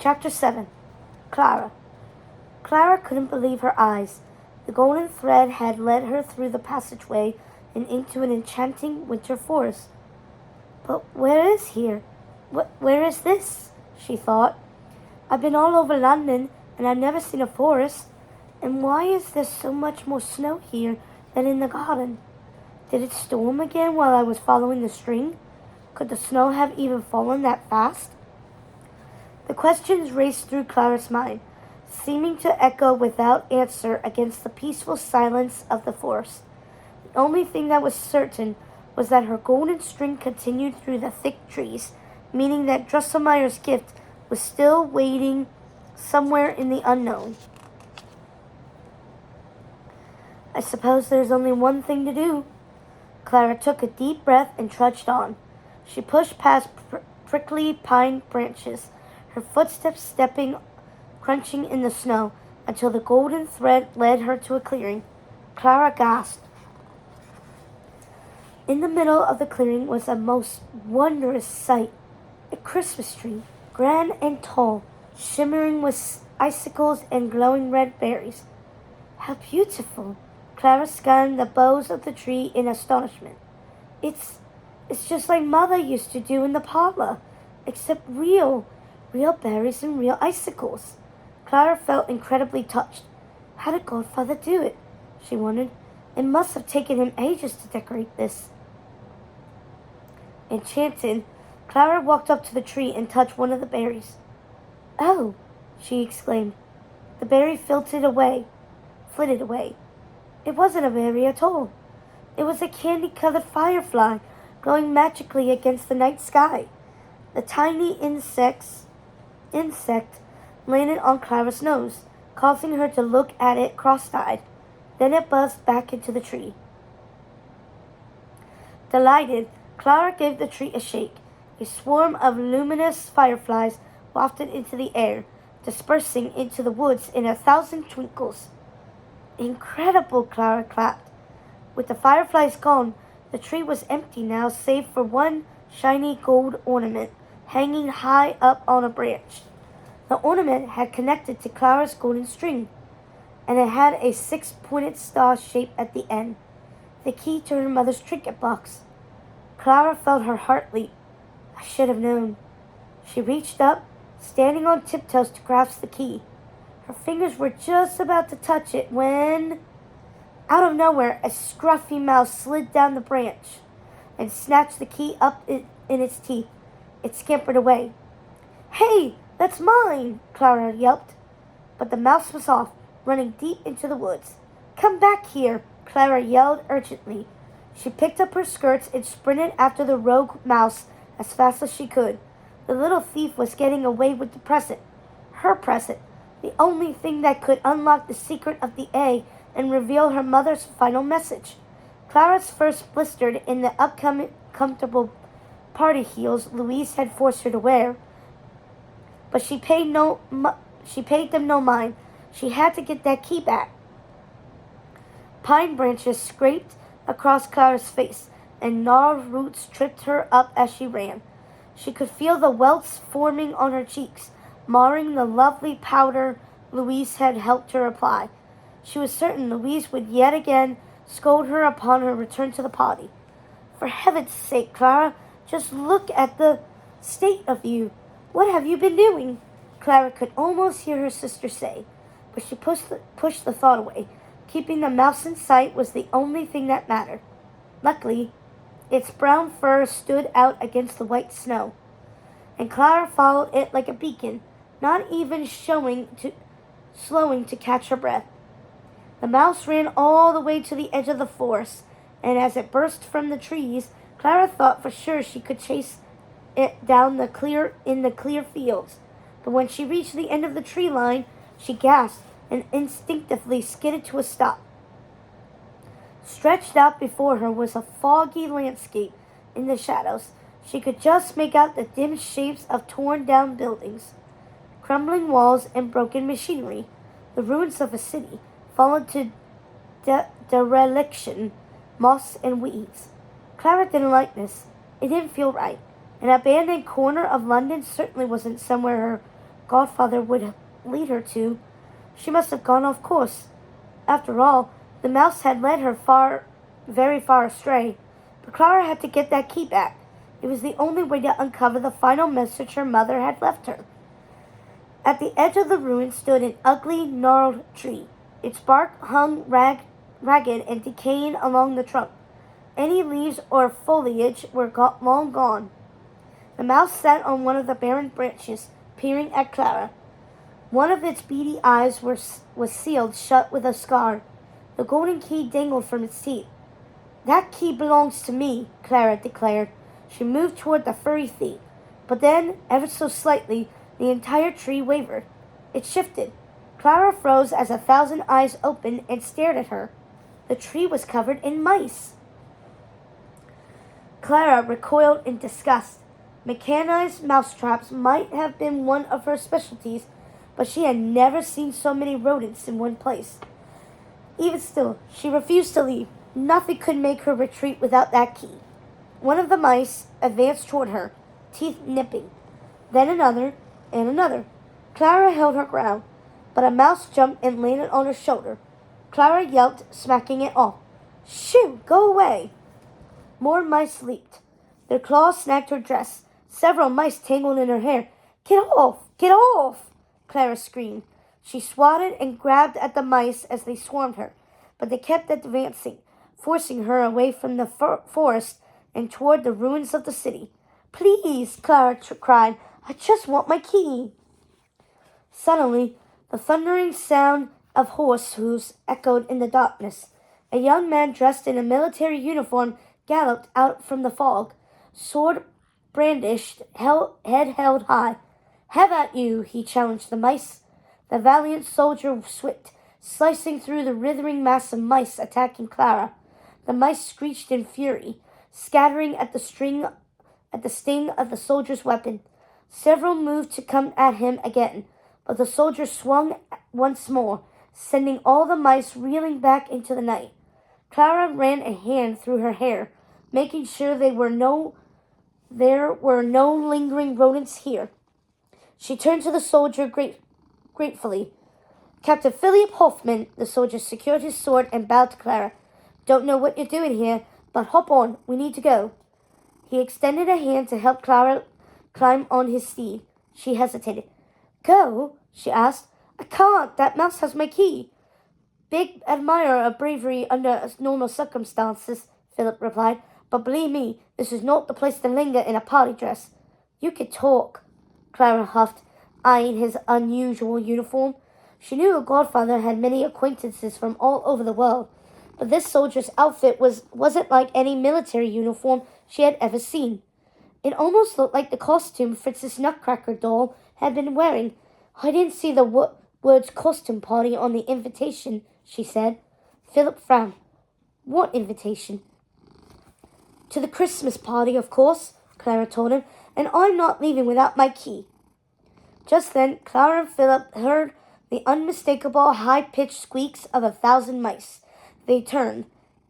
Chapter 7. Clara. Clara couldn't believe her eyes. The golden thread had led her through the passageway and into an enchanting winter forest. But where is here? Where is this? She thought. I've been all over London, and I've never seen a forest. And why is there so much more snow here than in the garden? Did it storm again while I was following the string? Could the snow have even fallen that fast? The questions raced through Clara's mind, seeming to echo without answer against the peaceful silence of the forest. The only thing that was certain was that her golden string continued through the thick trees, meaning that Drosselmeyer's gift was still waiting somewhere in the unknown. I suppose there's only one thing to do. Clara took a deep breath and trudged on. She pushed past prickly pine branches, her footsteps crunching in the snow, until the golden thread led her to a clearing. Clara gasped. In the middle of the clearing was a most wondrous sight. A Christmas tree, grand and tall, shimmering with icicles and glowing red berries. How beautiful! Clara scanned the boughs of the tree in astonishment. It's just like Mother used to do in the parlor, except real berries and real icicles. Clara felt incredibly touched. How did Godfather do it? She wondered. It must have taken him ages to decorate this. Enchanted, Clara walked up to the tree and touched one of the berries. Oh, she exclaimed. The berry flitted away. It wasn't a berry at all. It was a candy-colored firefly glowing magically against the night sky. The tiny insect landed on Clara's nose, causing her to look at it cross-eyed. Then it buzzed back into the tree. Delighted, Clara gave the tree a shake. A swarm of luminous fireflies wafted into the air, dispersing into the woods in 1,000 twinkles. Incredible, Clara clapped. With the fireflies gone, the tree was empty now, save for one shiny gold ornament hanging high up on a branch. The ornament had connected to Clara's golden string, and it had a 6-pointed star shape at the end, the key to her mother's trinket box. Clara felt her heart leap. I should have known. She reached up, standing on tiptoes to grasp the key. Her fingers were just about to touch it when, out of nowhere, a scruffy mouse slid down the branch and snatched the key up in its teeth. It scampered away. Hey, that's mine, Clara yelped. But the mouse was off, running deep into the woods. Come back here, Clara yelled urgently. She picked up her skirts and sprinted after the rogue mouse as fast as she could. The little thief was getting away with the present. Her present. The only thing that could unlock the secret of the egg and reveal her mother's final message. Clara's first blistered in the upcoming comfortable party heels Louise had forced her to wear, but she paid them no mind. She had to get that key back. Pine branches scraped across Clara's face, and gnarled roots tripped her up as she ran. She could feel the welts forming on her cheeks, marring the lovely powder Louise had helped her apply. She was certain Louise would yet again scold her upon her return to the party. For heaven's sake, Clara, just look at the state of you. What have you been doing? Clara could almost hear her sister say, but she pushed the thought away. Keeping the mouse in sight was the only thing that mattered. Luckily, its brown fur stood out against the white snow, and Clara followed it like a beacon, not even slowing to catch her breath. The mouse ran all the way to the edge of the forest, and as it burst from the trees, Clara thought for sure she could chase it down in the clear fields. But when she reached the end of the tree line, she gasped and instinctively skidded to a stop. Stretched out before her was a foggy landscape in the shadows. She could just make out the dim shapes of torn-down buildings, crumbling walls, and broken machinery, the ruins of a city, fallen to dereliction, moss and weeds. Clara didn't like this. It didn't feel right. An abandoned corner of London certainly wasn't somewhere her godfather would lead her to. She must have gone off course. After all, the mouse had led her very far astray. But Clara had to get that key back. It was the only way to uncover the final message her mother had left her. At the edge of the ruin stood an ugly, gnarled tree. Its bark hung ragged and decaying along the trunk. Any leaves or foliage were long gone. The mouse sat on one of the barren branches, peering at Clara. One of its beady eyes was sealed shut with a scar. The golden key dangled from its teeth. "That key belongs to me," Clara declared. She moved toward the furry thing, but then, ever so slightly, the entire tree wavered. It shifted. Clara froze as 1,000 eyes opened and stared at her. The tree was covered in mice. Clara recoiled in disgust. Mechanized mousetraps might have been one of her specialties, but she had never seen so many rodents in one place. Even still, she refused to leave. Nothing could make her retreat without that key. One of the mice advanced toward her, teeth nipping. Then another, and another. Clara held her ground, but a mouse jumped and landed on her shoulder. Clara yelped, smacking it off. "Shoo! Go away!" More mice leaped. Their claws snagged her dress. Several mice tangled in her hair. "Get off! Get off!" Clara screamed. She swatted and grabbed at the mice as they swarmed her, but they kept advancing, forcing her away from the forest and toward the ruins of the city. "Please," Clara cried, "I just want my key." Suddenly, the thundering sound of horse hooves echoed in the darkness. A young man dressed in a military uniform galloped out from the fog, sword brandished, head held high. "Have at you," he challenged the mice. The valiant soldier swept, slicing through the writhing mass of mice attacking Clara. The mice screeched in fury, scattering at the sting of the soldier's weapon. Several moved to come at him again, but the soldier swung once more, sending all the mice reeling back into the night. Clara ran a hand through her hair, making sure there were no lingering rodents here. She turned to the soldier gratefully. "Captain Philip Hoffman," the soldier secured his sword and bowed to Clara. "Don't know what you're doing here, but hop on, we need to go." He extended a hand to help Clara climb on his steed. She hesitated. "Go?" she asked. "I can't. That mouse has my key." "Big admirer of bravery under normal circumstances," Philip replied. "But believe me, this is not the place to linger in a party dress." "You could talk," Clara huffed, eyeing his unusual uniform. She knew her godfather had many acquaintances from all over the world, but this soldier's outfit wasn't like any military uniform she had ever seen. It almost looked like the costume Fritz's Nutcracker doll had been wearing. "I didn't see the words costume party on the invitation," she said. Philip frowned. "What invitation?" "To the Christmas party, of course," Clara told him, "and I'm not leaving without my key." Just then, Clara and Philip heard the unmistakable high-pitched squeaks of 1,000 mice. They turned.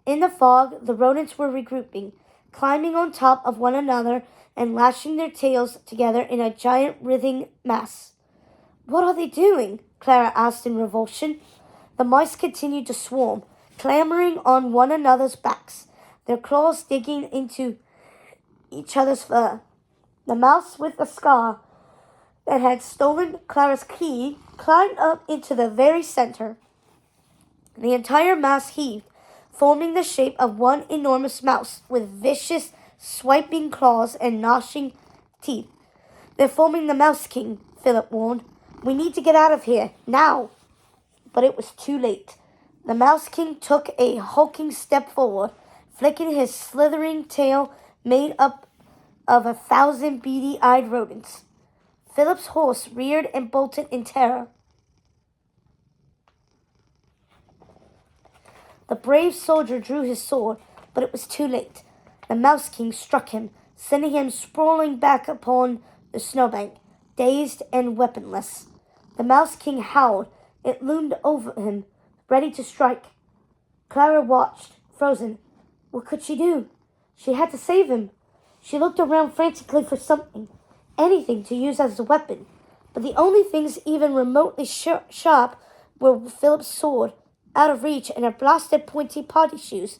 In the fog, the rodents were regrouping, climbing on top of one another and lashing their tails together in a giant writhing mass. "What are they doing?" Clara asked in revulsion. The mice continued to swarm, clambering on one another's backs, their claws digging into each other's fur. The mouse with the scar that had stolen Clara's key climbed up into the very center. The entire mass heaved, forming the shape of one enormous mouse with vicious, swiping claws and gnashing teeth. "They're forming the Mouse King," Philip warned. "We need to get out of here, now." But it was too late. The Mouse King took a hulking step forward, flicking his slithering tail made up of 1,000 beady-eyed rodents. Philip's horse reared and bolted in terror. The brave soldier drew his sword, but it was too late. The Mouse King struck him, sending him sprawling back upon the snowbank, dazed and weaponless. The Mouse King howled. It loomed over him, ready to strike. Clara watched, frozen. What could she do? She had to save him. She looked around frantically for something, anything to use as a weapon, but the only things even remotely sharp were Philip's sword, out of reach, and her blasted pointy potty shoes.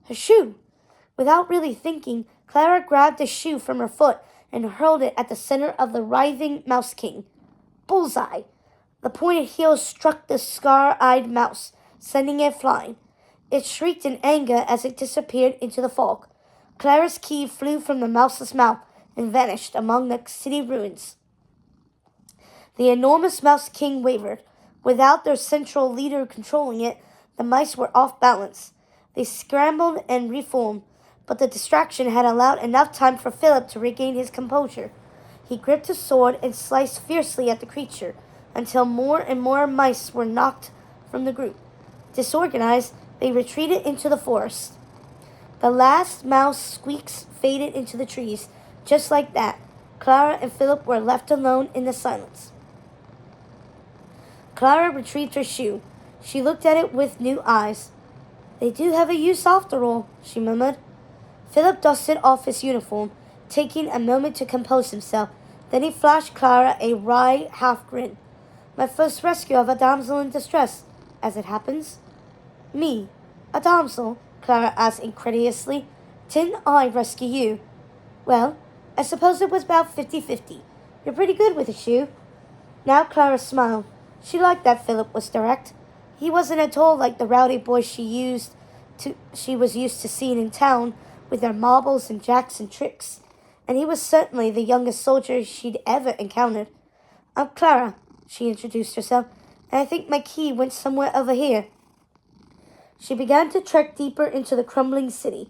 Her shoe! Without really thinking, Clara grabbed the shoe from her foot and hurled it at the center of the writhing Mouse King. Bullseye! The pointed heel struck the scar-eyed mouse, sending it flying. It shrieked in anger as it disappeared into the fog. Clara's key flew from the mouse's mouth and vanished among the city ruins. The enormous Mouse King wavered. Without their central leader controlling it, the mice were off balance. They scrambled and reformed, but the distraction had allowed enough time for Philip to regain his composure. He gripped his sword and sliced fiercely at the creature, until more and more mice were knocked from the group. Disorganized, they retreated into the forest. The last mouse squeaks faded into the trees. Just like that, Clara and Philip were left alone in the silence. Clara retrieved her shoe. She looked at it with new eyes. They do have a use after all, she murmured. Philip dusted off his uniform, taking a moment to compose himself. Then he flashed Clara a wry half-grin. My first rescue of a damsel in distress, as it happens. Me, a damsel? Clara asked incredulously. Didn't I rescue you? Well, I suppose it was about 50-50. You're pretty good with a shoe. Now Clara smiled. She liked that Philip was direct. He wasn't at all like the rowdy boys she was used to seeing in town with their marbles and jacks and tricks. And he was certainly the youngest soldier she'd ever encountered. I'm Clara, she introduced herself, and I think my key went somewhere over here. She began to trek deeper into the crumbling city.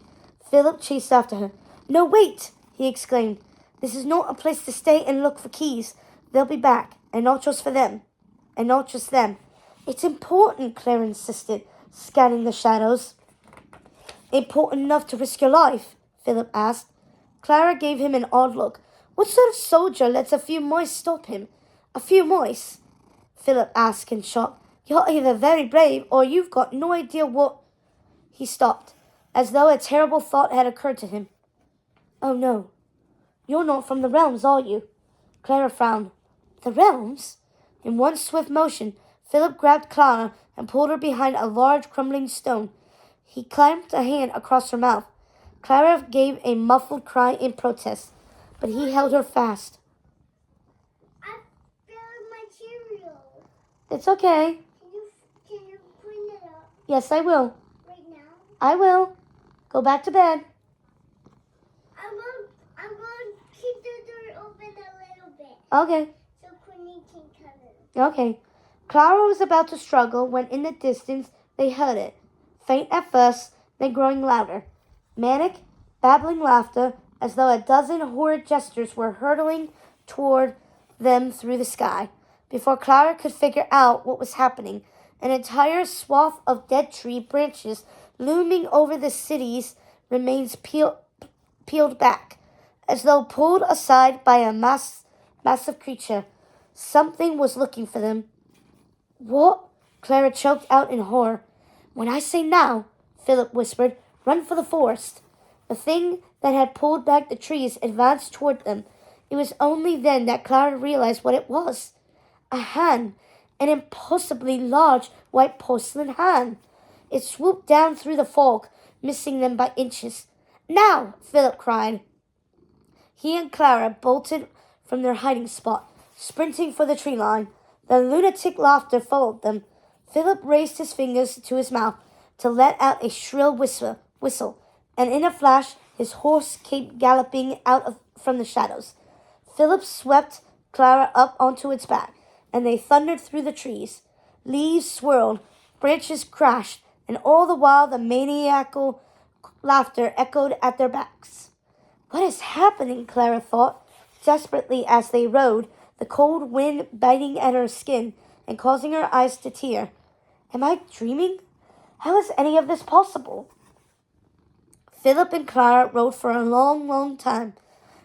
Philip chased after her. No, wait, he exclaimed. This is not a place to stay and look for keys. They'll be back, and not just for them. And not just them. It's important, Clara insisted, scanning the shadows. Important enough to risk your life? Philip asked. Clara gave him an odd look. What sort of soldier lets a few mice stop him? A few mice? Philip asked in shock. You're either very brave or you've got no idea what... He stopped, as though a terrible thought had occurred to him. Oh no, you're not from the realms, are you? Clara frowned. The realms? In one swift motion, Philip grabbed Clara and pulled her behind a large crumbling stone. He clamped a hand across her mouth. Clara gave a muffled cry in protest, but he held her fast. I spilled my cereal. It's okay. Can you clean it up? Yes, I will. Right now? I will. Go back to bed. I'm going to keep the door open a little bit. Okay. So Queenie can come in. Okay. Clara was about to struggle when in the distance they heard it. Faint at first, then growing louder. Manic, babbling laughter, as though a dozen horrid jesters were hurtling toward them through the sky. Before Clara could figure out what was happening, an entire swath of dead tree branches looming over the city's remains peeled back, as though pulled aside by a massive creature. Something was looking for them. What? Clara choked out in horror. When I say now, Philip whispered, run for the forest. The thing that had pulled back the trees advanced toward them. It was only then that Clara realized what it was. A hand, an impossibly large white porcelain hand. It swooped down through the fog, missing them by inches. Now, Philip cried. He and Clara bolted from their hiding spot, sprinting for the tree line. The lunatic laughter followed them. Philip raised his fingers to his mouth to let out a shrill whistle, and in a flash his horse came galloping from the shadows. Philip swept Clara up onto its back, and they thundered through the trees. Leaves swirled, branches crashed, and all the while the maniacal laughter echoed at their backs. What is happening? Clara thought, desperately as they rode, the cold wind biting at her skin and causing her eyes to tear. Am I dreaming? How is any of this possible? Philip and Clara rode for a long, long time.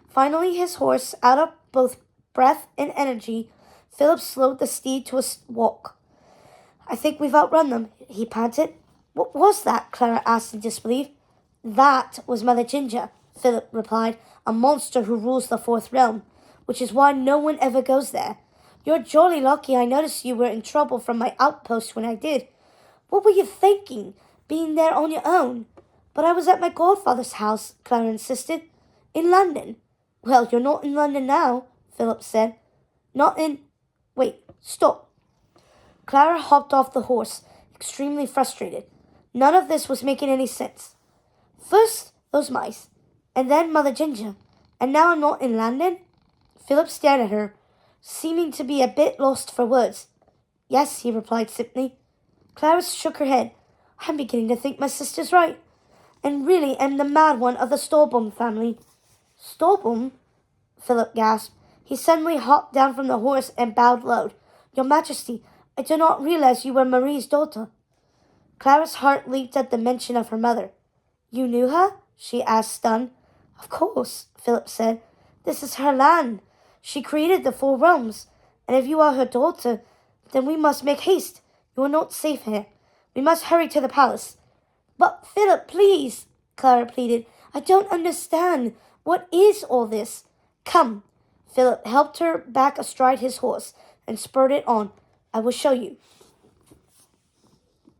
Finally, his horse, out of both breath and energy, Philip slowed the steed to a walk. I think we've outrun them, he panted. What was that? Clara asked in disbelief. That was Mother Ginger, Philip replied, a monster who rules the fourth realm, which is why no one ever goes there. You're jolly lucky I noticed you were in trouble from my outpost when I did. What were you thinking, being there on your own? But I was at my godfather's house, Clara insisted. In London. Well, you're not in London now, Philip said. Not in... Wait, stop. Clara hopped off the horse, extremely frustrated. None of this was making any sense. First, those mice, and then Mother Ginger, and now I'm not in London? Philip stared at her, seeming to be a bit lost for words. Yes, he replied simply. Clara shook her head. I'm beginning to think my sister's right, and really am the mad one of the Stolbaum family. Stolbaum? Philip gasped. He suddenly hopped down from the horse and bowed low. Your Majesty, I did not realize you were Marie's daughter. Clara's heart leaped at the mention of her mother. You knew her? She asked, stunned. Of course, Philip said. This is her land. She created the four realms, and if you are her daughter, then we must make haste. You are not safe here. We must hurry to the palace. But, Philip, please, Clara pleaded. I don't understand. What is all this? Come. Philip helped her back astride his horse and spurred it on. I will show you.